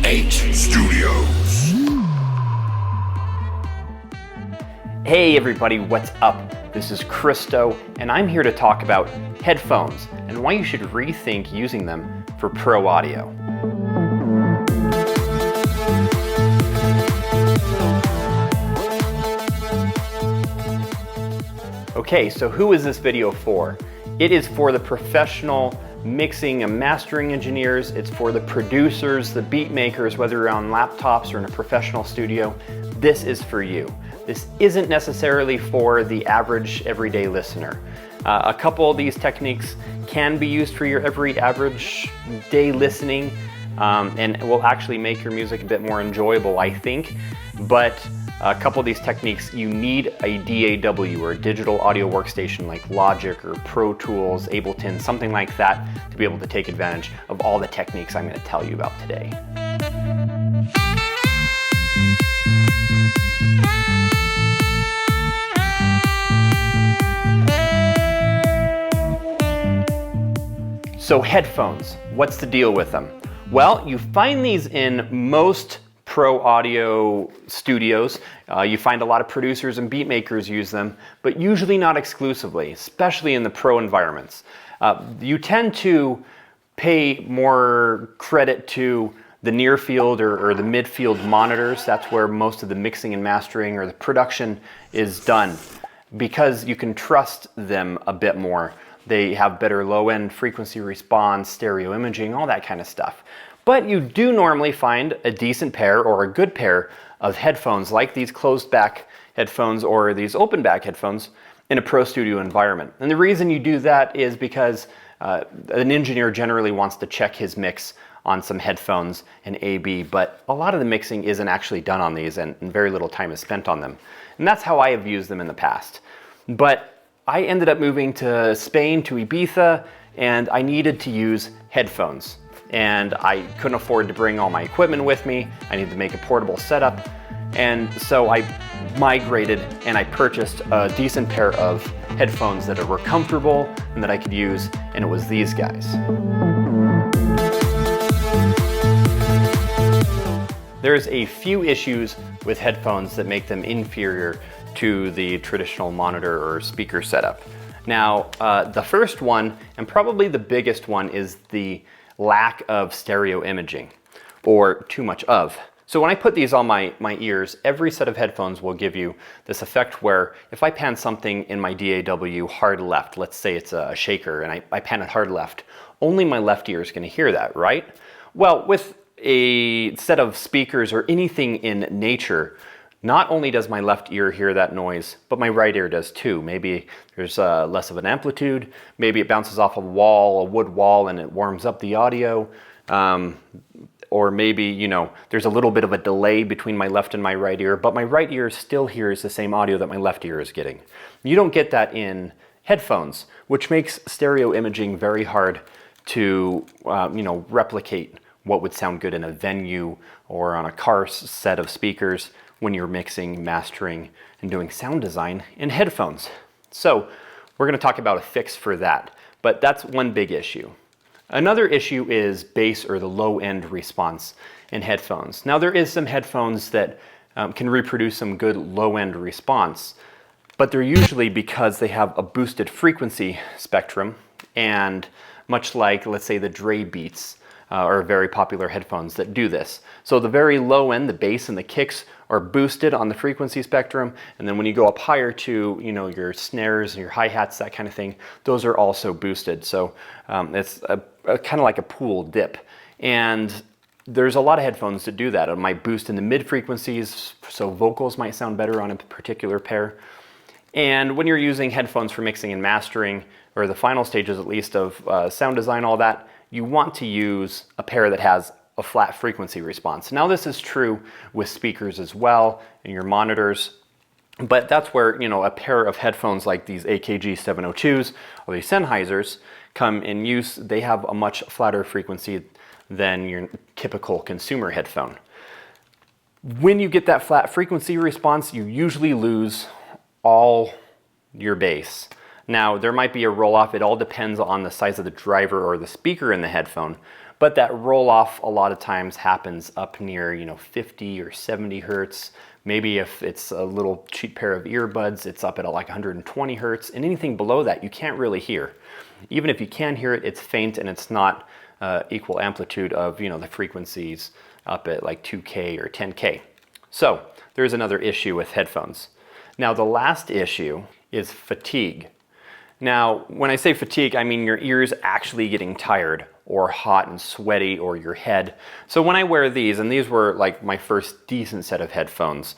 8 Studios. Hey everybody, what's up? This is Christo, and I'm here to talk about headphones and why you should rethink using them for pro audio. Okay, so who is this video for? It is for the professional mixing and mastering engineers. It's for the producers, the beat makers, whether you're on laptops or in a professional studio. This is for you. This isn't necessarily for the average everyday listener. A couple of these techniques can be used for your average day listening and will actually make your music a bit more enjoyable, I think. But a couple of these techniques, you need a DAW or a digital audio workstation like Logic or Pro Tools, Ableton, something like that to be able to take advantage of all the techniques I'm going to tell you about today. So headphones, what's the deal with them? Well, you find these in most pro audio studios. You find a lot of producers and beat makers use them, but usually not exclusively, especially in the pro environments. You tend to pay more credit to the near field or the midfield monitors. That's where most of the mixing and mastering or the production is done because you can trust them a bit more. They have better low-end frequency response, stereo imaging, all that kind of stuff. But you do normally find a decent pair or a good pair of headphones like these closed back headphones or these open back headphones in a pro studio environment. And the reason you do that is because an engineer generally wants to check his mix on some headphones and A/B, but a lot of the mixing isn't actually done on these and very little time is spent on them. And that's how I have used them in the past. But I ended up moving to Spain, to Ibiza, and I needed to use headphones. And I couldn't afford to bring all my equipment with me. I needed to make a portable setup. And so I migrated and I purchased a decent pair of headphones that were comfortable and that I could use, and it was these guys. There's a few issues with headphones that make them inferior to the traditional monitor or speaker setup. Now, the first one, and probably the biggest one, is the lack of stereo imaging, or too much of. So when I put these on my ears, every set of headphones will give you this effect where if I pan something in my DAW hard left, let's say it's a shaker, and I pan it hard left, only my left ear is going to hear that, right? Well, with a set of speakers or anything in nature, not only does my left ear hear that noise, but my right ear does too. Maybe there's less of an amplitude, maybe it bounces off a wall, a wood wall, and it warms up the audio. Or maybe, you know, there's a little bit of a delay between my left and my right ear, but my right ear still hears the same audio that my left ear is getting. You don't get that in headphones, which makes stereo imaging very hard to, replicate what would sound good in a venue or on a car set of speakers when you're mixing, mastering, and doing sound design in headphones. So we're going to talk about a fix for that, but that's one big issue. Another issue is bass or the low-end response in headphones. Now there is some headphones that can reproduce some good low-end response, but they're usually because they have a boosted frequency spectrum, and much like, let's say, the Dre Beats are very popular headphones that do this. So the very low end, the bass and the kicks, are boosted on the frequency spectrum, and then when you go up higher to your snares and your hi-hats, that kind of thing, those are also boosted. So it's a kind of like a pool dip, and there's a lot of headphones that do that. It might boost in the mid frequencies, so vocals might sound better on a particular pair. And when you're using headphones for mixing and mastering, or the final stages at least of sound design, all that, you want to use a pair that has a flat frequency response. Now this is true with speakers as well, and your monitors, but that's where a pair of headphones like these AKG 702s or these Sennheisers come in use. They have a much flatter frequency than your typical consumer headphone. When you get that flat frequency response, you usually lose all your bass. Now, there might be a roll-off. It all depends on the size of the driver or the speaker in the headphone. but that roll off a lot of times happens up near 50 or 70 hertz. Maybe if it's a little cheap pair of earbuds, it's up at like 120 hertz, and anything below that you can't really hear. Even if you can hear it, it's faint and it's not equal amplitude of the frequencies up at like 2K or 10K. So there's another issue with headphones. Now the last issue is fatigue. Now when I say fatigue, I mean your ears actually getting tired or hot and sweaty, or your head. So when I wear these, and these were like my first decent set of headphones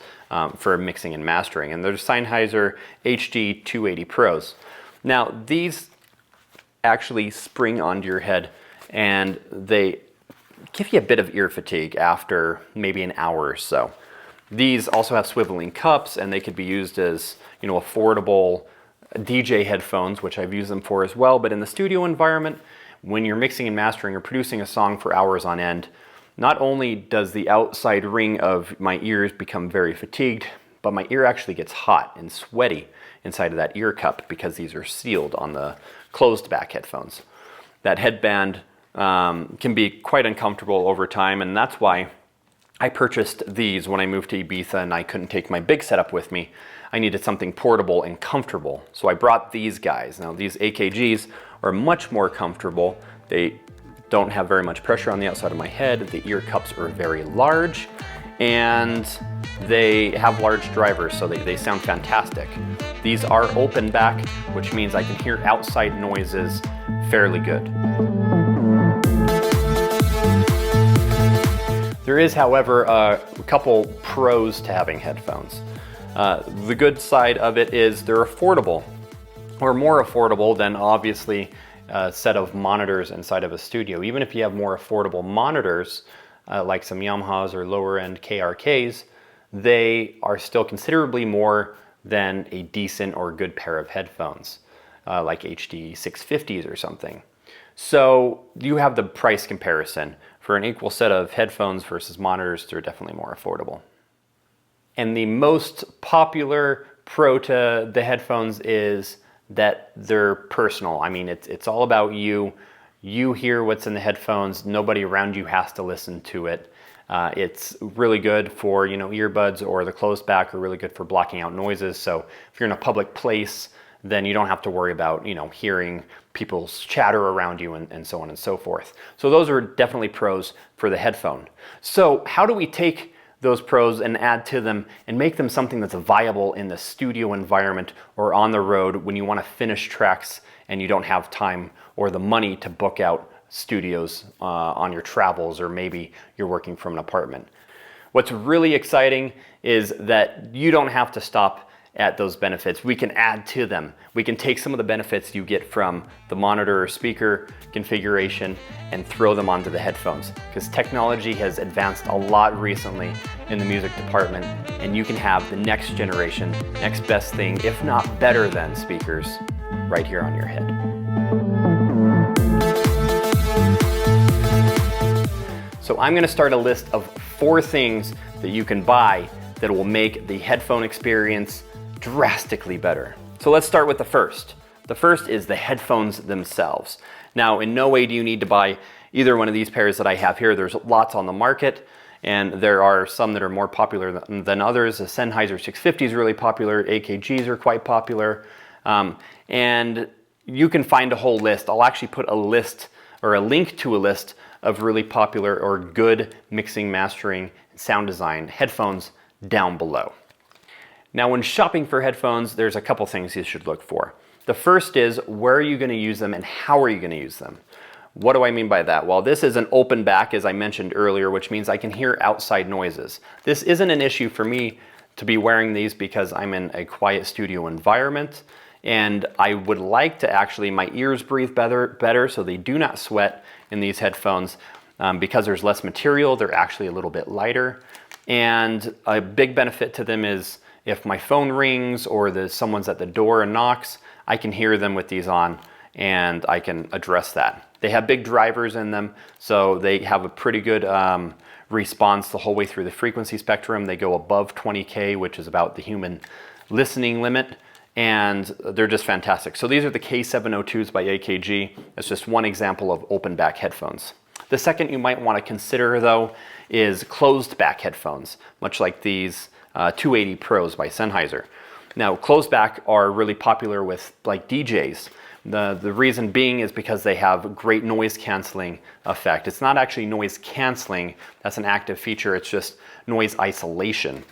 for mixing and mastering, and they're Sennheiser HD 280 Pros. Now these actually spring onto your head and they give you a bit of ear fatigue after maybe an hour or so. These also have swiveling cups, and they could be used as affordable DJ headphones, which I've used them for as well. But in the studio environment, when you're mixing and mastering or producing a song for hours on end, not only does the outside ring of my ears become very fatigued, but my ear actually gets hot and sweaty inside of that ear cup because these are sealed on the closed back headphones. That headband can be quite uncomfortable over time, and that's why I purchased these when I moved to Ibiza and I couldn't take my big setup with me. I needed something portable and comfortable, so I brought these guys. Now these AKGs are much more comfortable. They don't have very much pressure on the outside of my head. The ear cups are very large, and they have large drivers, so they sound fantastic. These are open back, which means I can hear outside noises fairly good. There is, however, a couple pros to having headphones. The good side of it is they're affordable, or more affordable than obviously a set of monitors inside of a studio. Even if you have more affordable monitors, like some Yamahas or lower end KRKs, they are still considerably more than a decent or good pair of headphones, like HD 650s or something. So you have the price comparison. For an equal set of headphones versus monitors, they're definitely more affordable. And the most popular pro to the headphones is that they're personal. I mean, it's all about you. You hear what's in the headphones. Nobody around you has to listen to it. It's really good for earbuds, or the closed back are really good for blocking out noises. So if you're in a public place, then you don't have to worry about hearing people's chatter around you and so on and so forth. So those are definitely pros for the headphone. So how do we take those pros and add to them and make them something that's viable in the studio environment or on the road when you want to finish tracks and you don't have time or the money to book out studios on your travels, or maybe you're working from an apartment? What's really exciting is that you don't have to stop at those benefits. We can add to them. We can take some of the benefits you get from the monitor or speaker configuration and throw them onto the headphones, because technology has advanced a lot recently in the music department, and you can have the next generation, next best thing, if not better than speakers, right here on your head. So I'm going to start a list of 4 things that you can buy that will make the headphone experience drastically better. So let's start with the first. The first is the headphones themselves. Now, in no way do you need to buy either one of these pairs that I have here. There's lots on the market, and there are some that are more popular than others. The Sennheiser 650 is really popular. AKGs are quite popular. And you can find a whole list. I'll actually put a list or a link to a list of really popular or good mixing, mastering, and sound design headphones down below. Now, when shopping for headphones, there's a couple things you should look for. The first is, where are you going to use them and how are you going to use them? What do I mean by that? Well, this is an open back, as I mentioned earlier, which means I can hear outside noises. This isn't an issue for me to be wearing these because I'm in a quiet studio environment, and I would like to actually, my ears breathe better so they do not sweat in these headphones. Because there's less material, they're actually a little bit lighter. And a big benefit to them is if my phone rings or someone's at the door and knocks, I can hear them with these on and I can address that. They have big drivers in them, so they have a pretty good response the whole way through the frequency spectrum. They go above 20K, which is about the human listening limit, and they're just fantastic. So these are the K702s by AKG. It's just one example of open back headphones. The second you might want to consider though is closed back headphones, much like these 280 Pros by Sennheiser. Now, closed back are really popular with like DJs. The reason being is because they have great noise canceling effect. It's not actually noise canceling, that's an active feature, it's just noise isolation.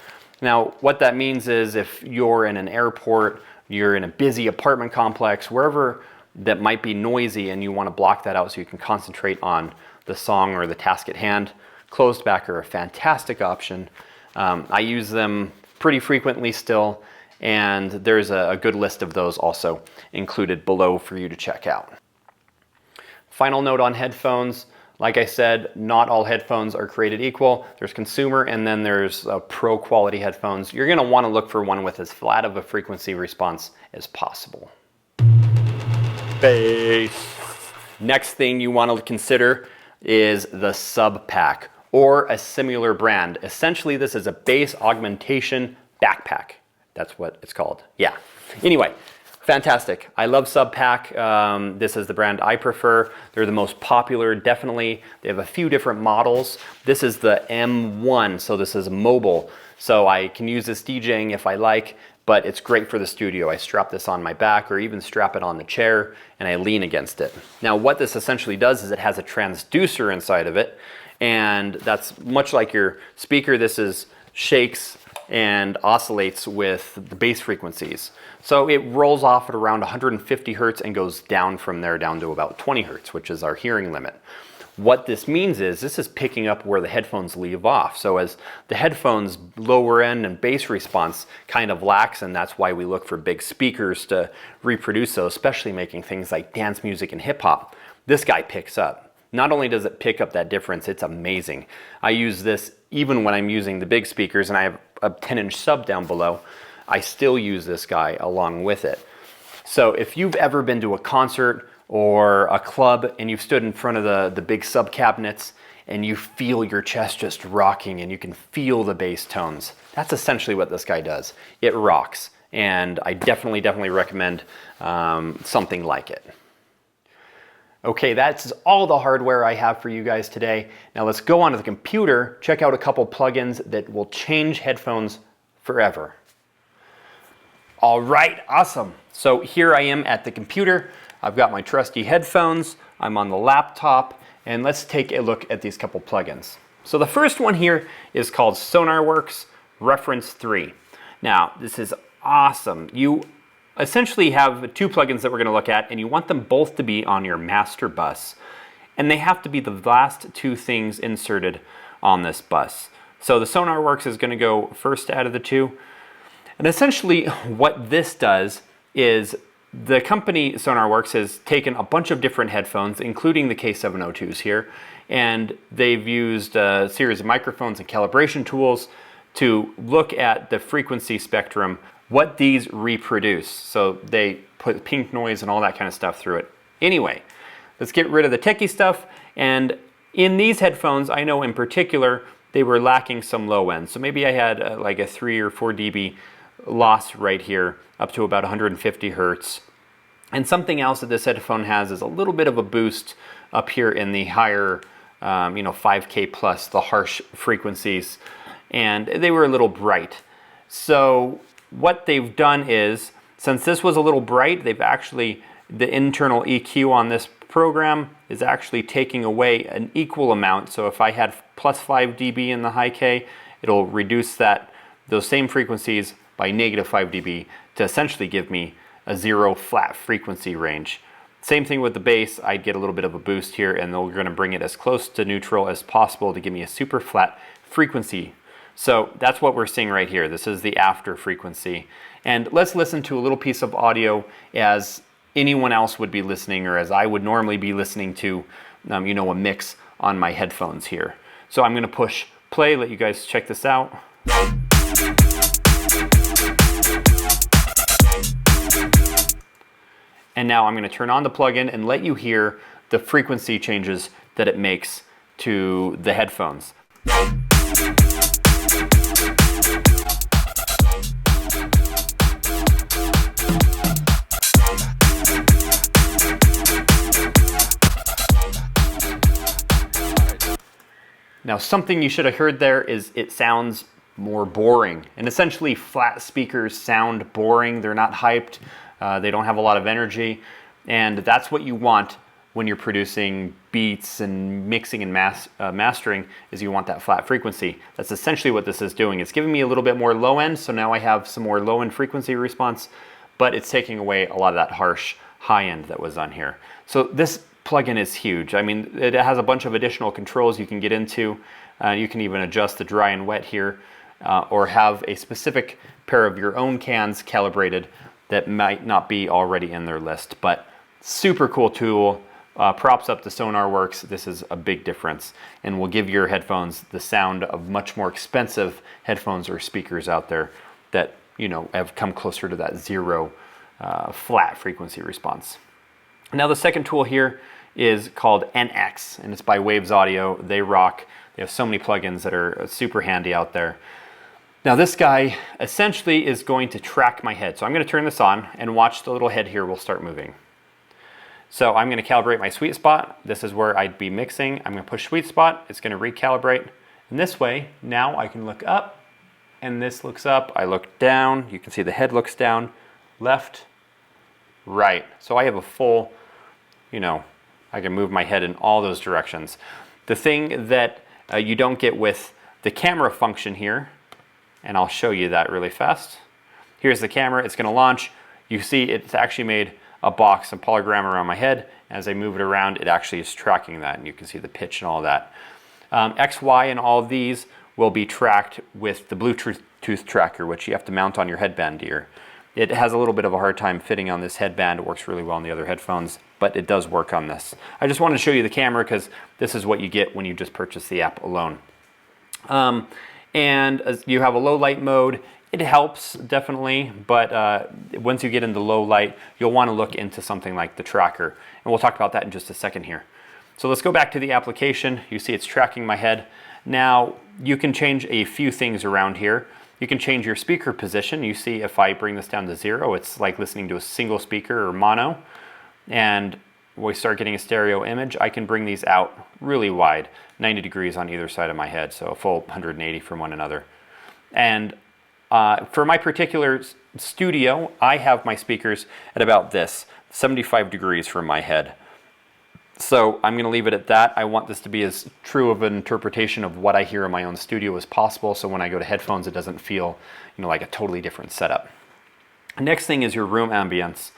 Now, what that means is if you're in an airport, you're in a busy apartment complex, wherever that might be noisy and you want to block that out so you can concentrate on the song or the task at hand, closed back are a fantastic option. I use them pretty frequently still, and there's a good list of those also included below for you to check out. Final note on headphones, like I said, not all headphones are created equal. There's consumer and then there's pro quality headphones. You're gonna wanna look for one with as flat of a frequency response as possible. Bass. Next thing you wanna consider is the sub pack or a similar brand. Essentially, this is a bass augmentation backpack. That's what it's called. Yeah. Anyway, fantastic. I love Sub Pack. This is the brand I prefer. They're the most popular, definitely. They have a few different models. This is the M1, so this is mobile. So I can use this DJing if I like, but it's great for the studio. I strap this on my back or even strap it on the chair and I lean against it. Now what this essentially does is it has a transducer inside of it, and that's much like your speaker. This is shakes and oscillates with the bass frequencies. So it rolls off at around 150 hertz and goes down from there down to about 20 hertz, which is our hearing limit. What this means is this is picking up where the headphones leave off. So as the headphones lower end and bass response kind of lacks, and that's why we look for big speakers to reproduce those, especially making things like dance music and hip hop, this guy picks up. Not only does it pick up that difference, it's amazing. I use this even when I'm using the big speakers, and I have a 10-inch sub down below. I still use this guy along with it. So if you've ever been to a concert or a club and you've stood in front of the big sub cabinets and you feel your chest just rocking and you can feel the bass tones, that's essentially what this guy does. It rocks, and I definitely recommend something like it. Okay, that's all the hardware I have for you guys today. Now let's go onto the computer, check out a couple plugins that will change headphones forever. All right, awesome. So here I am at the computer. I've got my trusty headphones. I'm on the laptop, and let's take a look at these couple plugins. So the first one here is called SonarWorks Reference 3. Now, this is awesome. You essentially have two plugins that we're going to look at, and you want them both to be on your master bus, and they have to be the last two things inserted on this bus. So the SonarWorks is going to go first out of the two, and essentially what this does is the company SonarWorks has taken a bunch of different headphones, including the K702s here, and they've used a series of microphones and calibration tools to look at the frequency spectrum, what these reproduce. So they put pink noise and all that kind of stuff through it. Anyway, let's get rid of the techie stuff. And in these headphones, I know in particular, they were lacking some low end. So maybe I had like a 3 or 4 dB loss right here, up to about 150 hertz. And something else that this headphone has is a little bit of a boost up here in the higher, 5K plus, the harsh frequencies. And they were a little bright. So what they've done is, since this was a little bright, they've actually, the internal EQ on this program is actually taking away an equal amount. So if I had plus 5 dB in the high K, it'll reduce those same frequencies by negative 5 dB to essentially give me a 0 flat frequency range. Same thing with the bass. I'd get a little bit of a boost here, and they're going to bring it as close to neutral as possible to give me a super flat frequency. So that's what we're seeing right here. This is the after frequency. And let's listen to a little piece of audio as anyone else would be listening, or as I would normally be listening to, a mix on my headphones here. So I'm going to push play, let you guys check this out. And now I'm going to turn on the plugin and let you hear the frequency changes that it makes to the headphones. Now, something you should have heard there is it sounds more boring. And essentially, flat speakers sound boring. They're not hyped. They don't have a lot of energy. And that's what you want when you're producing beats and mixing and mastering, is you want that flat frequency. That's essentially what this is doing. It's giving me a little bit more low end, so now I have some more low end frequency response, but it's taking away a lot of that harsh high end that was on here. So this plugin is huge. I mean, it has a bunch of additional controls you can get into. You can even adjust the dry and wet here, or have a specific pair of your own cans calibrated that might not be already in their list. But super cool tool. Props up to SonarWorks. This is a big difference and will give your headphones the sound of much more expensive headphones or speakers out there that, you know, have come closer to that zero flat frequency response. Now the second tool here is called NX, and it's by Waves Audio. They rock. They have so many plugins that are super handy out there. Now this guy essentially is going to track my head. So I'm going to turn this on and watch the little head here will start moving. So I'm going to calibrate my sweet spot. This is where I'd be mixing. I'm going to push sweet spot. It's going to recalibrate. And this way, now I can look up, and this looks up. I look down. You can see the head looks down, left, right. So I have a full, you know, I can move my head in all those directions. The thing that you don't get with the camera function here, and I'll show you that really fast. Here's the camera. It's going to launch. You see it's actually made a box, a polygram around my head. As I move it around, it actually is tracking that, and you can see the pitch and all that. X, Y, and all of these will be tracked with the Bluetooth tracker, which you have to mount on your headband ear. It has a little bit of a hard time fitting on this headband. It works really well on the other headphones, but it does work on this. I just wanted to show you the camera because this is what you get when you just purchase the app alone. And you have a low light mode. It helps, definitely, but once you get into low light, you'll want to look into something like the tracker. And we'll talk about that in just a second here. So let's go back to the application. You see it's tracking my head. Now, you can change a few things around here. You can change your speaker position. You see if I bring this down to 0, it's like listening to a single speaker or mono. And we start getting a stereo image. I can bring these out really wide, 90 degrees on either side of my head, so a full 180 from one another. And for my particular studio, I have my speakers at about this, 75 degrees from my head. So I'm going to leave it at that. I want this to be as true of an interpretation of what I hear in my own studio as possible, so when I go to headphones, it doesn't feel, you know, like a totally different setup. Next thing is your room ambience.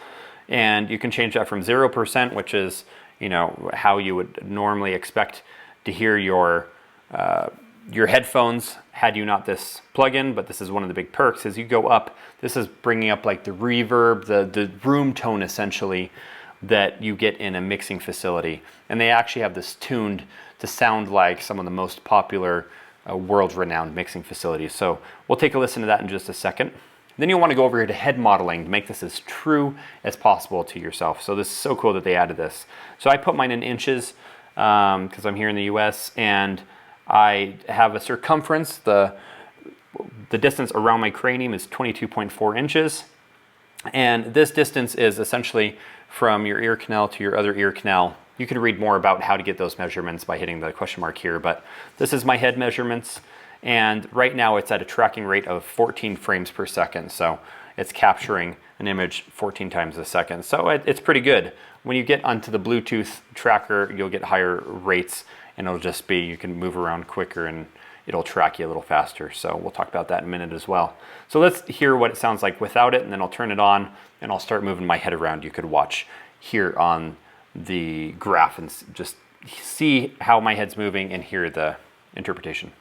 And you can change that from 0%, which is, you know, how you would normally expect to hear your headphones had you not this plugin, but this is one of the big perks. As you go up, this is bringing up like the reverb, the room tone essentially that you get in a mixing facility. And they actually have this tuned to sound like some of the most popular world-renowned mixing facilities. So we'll take a listen to that in just a second. Then you'll want to go over here to head modeling to make this as true as possible to yourself. So this is so cool that they added this. So I put mine in inches because I'm here in the US, and I have a circumference. The distance around my cranium is 22.4 inches. And this distance is essentially from your ear canal to your other ear canal. You can read more about how to get those measurements by hitting the question mark here, but this is my head measurements. And right now it's at a tracking rate of 14 frames per second. So it's capturing an image 14 times a second. So it's pretty good. When you get onto the Bluetooth tracker, you'll get higher rates, and it'll just be, you can move around quicker and it'll track you a little faster. So we'll talk about that in a minute as well. So let's hear what it sounds like without it, and then I'll turn it on and I'll start moving my head around. You could watch here on the graph and just see how my head's moving and hear the interpretation.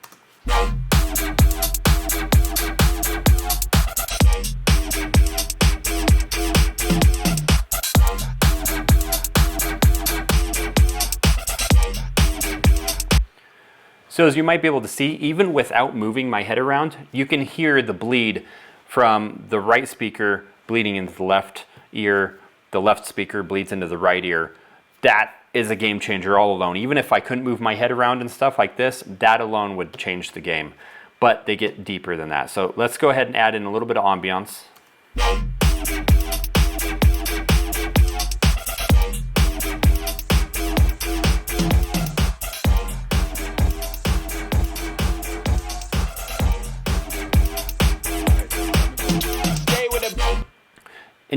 So as you might be able to see, even without moving my head around, you can hear the bleed from the right speaker bleeding into the left ear, the left speaker bleeds into the right ear. That is a game changer all alone. Even if I couldn't move my head around and stuff like this, that alone would change the game. But they get deeper than that. So let's go ahead and add in a little bit of ambiance.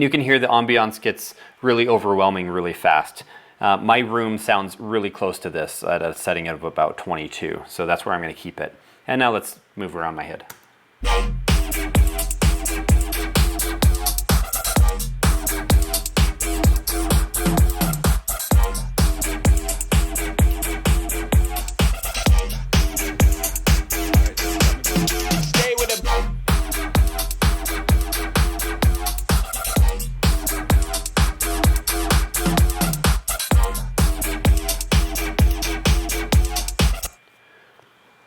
And you can hear the ambiance gets really overwhelming really fast. My room sounds really close to this at a setting of about 22, so that's where I'm going to keep it. And now let's move around my head.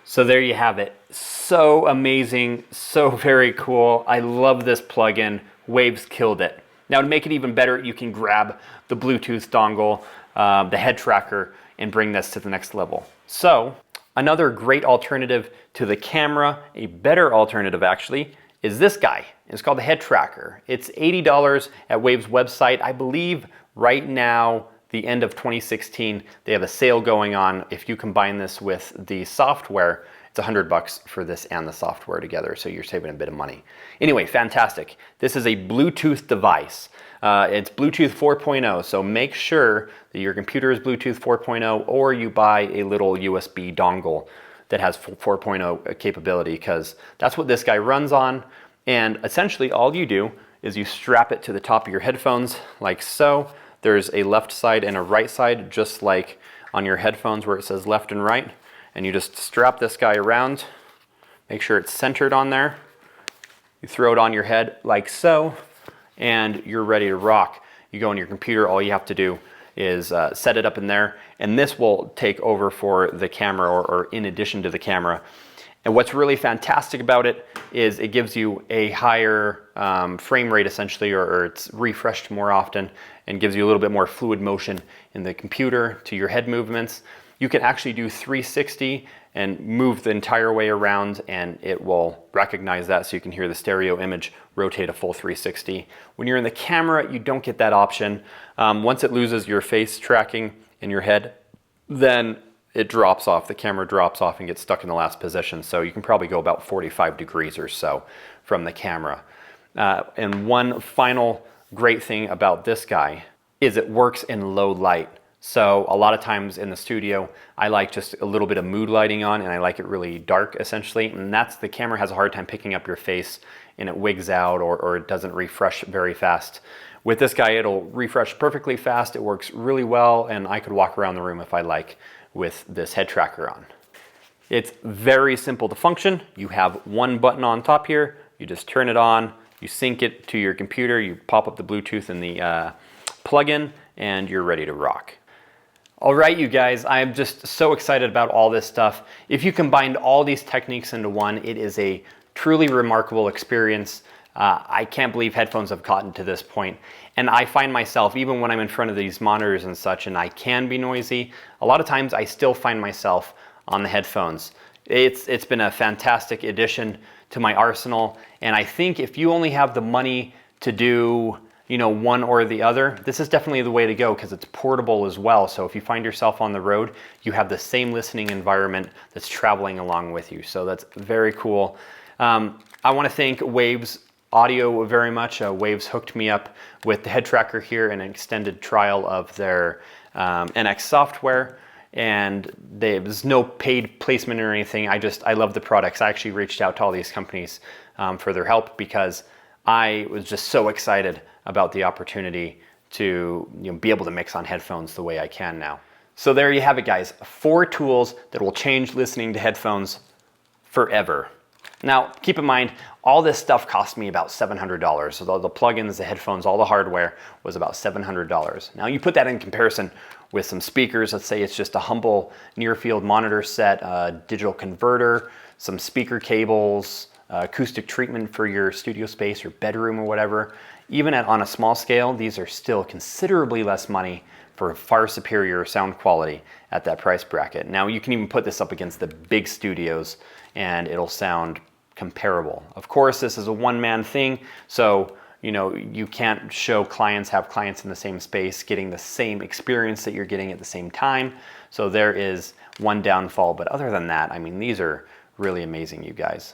So there you have it. So amazing, so very cool. I love this plugin. Waves killed it. Now to make it even better, you can grab the Bluetooth dongle, the head tracker, and bring this to the next level. So another great alternative to the camera, a better alternative actually, is this guy. It's called the head tracker. It's $80 at Wave's website. I believe right now, the end of 2016, they have a sale going on. If you combine this with the software, it's $100 for this and the software together, so you're saving a bit of money. Anyway, fantastic. This is a Bluetooth device. It's Bluetooth 4.0, so make sure that your computer is Bluetooth 4.0 or you buy a little USB dongle that has 4.0 capability, because that's what this guy runs on. And essentially all you do is you strap it to the top of your headphones like so. There's a left side and a right side, just like on your headphones where it says left and right. And you just strap this guy around, make sure it's centered on there. You throw it on your head like so, and you're ready to rock. You go on your computer, all you have to do is set it up in there, and this will take over for the camera or in addition to the camera. And what's really fantastic about it is it gives you a higher frame rate essentially, or it's refreshed more often, and gives you a little bit more fluid motion in the computer to your head movements. You can actually do 360 and move the entire way around, and it will recognize that, so you can hear the stereo image rotate a full 360. When you're in the camera, you don't get that option. Once it loses your face tracking in your head, then it drops off, the camera drops off and gets stuck in the last position. So you can probably go about 45 degrees or so from the camera. And one final great thing about this guy is it works in low light. So a lot of times in the studio, I like just a little bit of mood lighting on, and I like it really dark essentially. And that's, the camera has a hard time picking up your face, and it wigs out or it doesn't refresh very fast. With this guy, it'll refresh perfectly fast. It works really well, and I could walk around the room if I like with this head tracker on. It's very simple to function. You have one button on top here. You just turn it on, you sync it to your computer, you pop up the Bluetooth in the plugin, and you're ready to rock. All right, you guys, I'm just so excited about all this stuff. If you combined all these techniques into one, it is a truly remarkable experience. I can't believe headphones have gotten to this point. And I find myself, even when I'm in front of these monitors and such, and I can be noisy, a lot of times I still find myself on the headphones. It's been a fantastic addition to my arsenal. And I think if you only have the money to do, you know, one or the other, this is definitely the way to go, because it's portable as well. So if you find yourself on the road, you have the same listening environment that's traveling along with you. So that's very cool. I want to thank Waves Audio very much. Waves hooked me up with the head tracker here and an extended trial of their NX software, and there's no paid placement or anything. I love the products. I actually reached out to all these companies for their help, because I was just so excited about the opportunity to be able to mix on headphones the way I can now. So there you have it, guys. 4 tools that will change listening to headphones forever. Now, keep in mind, all this stuff cost me about $700. So the plugins, the headphones, all the hardware was about $700. Now you put that in comparison with some speakers. Let's say it's just a humble near-field monitor set, a digital converter, some speaker cables, acoustic treatment for your studio space or bedroom or whatever. Even on a small scale, these are still considerably less money for far superior sound quality at that price bracket. Now you can even put this up against the big studios and it'll sound comparable. Of course, this is a one-man thing, so you can't have clients in the same space getting the same experience that you're getting at the same time. So there is one downfall, but other than that, I mean, these are really amazing, you guys.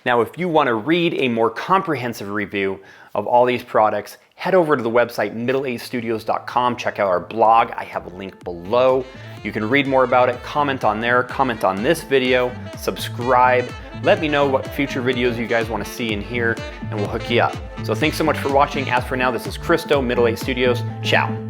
Now, if you want to read a more comprehensive review of all these products, head over to the website middleagestudios.com. Check out our blog. I have a link below. You can read more about it, comment on there, comment on this video, subscribe. Let me know what future videos you guys want to see in here, and we'll hook you up. So thanks so much for watching. As for now, this is Christo, Middle Age Studios. Ciao.